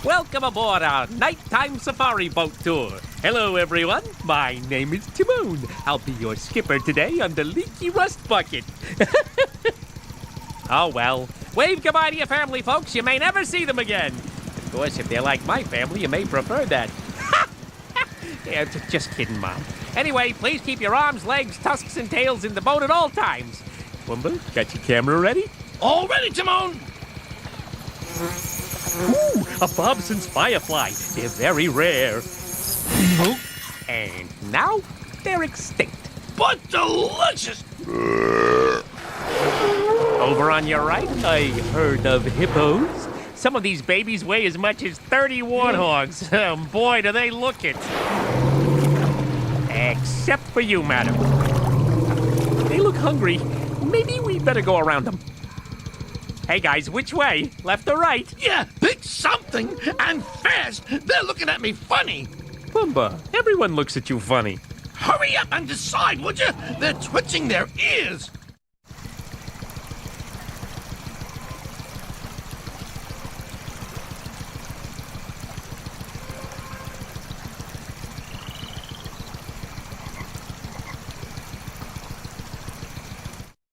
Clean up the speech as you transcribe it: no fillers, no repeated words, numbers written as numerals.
Welcome aboard our nighttime safari boat tour. Hello, everyone. My name is Timon. I'll be your skipper today on the leaky rust bucket. Oh, well. Wave goodbye to your family, folks. You may never see them again. Of course, if they're like my family, you may prefer that. Yeah, just kidding, Mom. Anyway, please keep your arms, legs, tusks, and tails in the boat at all times. Pumbaa, got your camera ready? All ready, Timon! Ooh, a Bobson's firefly. They're very rare. And now they're extinct. But delicious! Over on your right, I heard of hippos. Some of these babies weigh as much as 30 warthogs. Boy, do they look it. Except for you, madam. They look hungry. Maybe we better go around them. Hey, guys, which way? Left or right? Yeah, pick something, and fast! They're looking at me funny! Pumbaa, everyone looks at you funny. Hurry up and decide, would you? They're twitching their ears!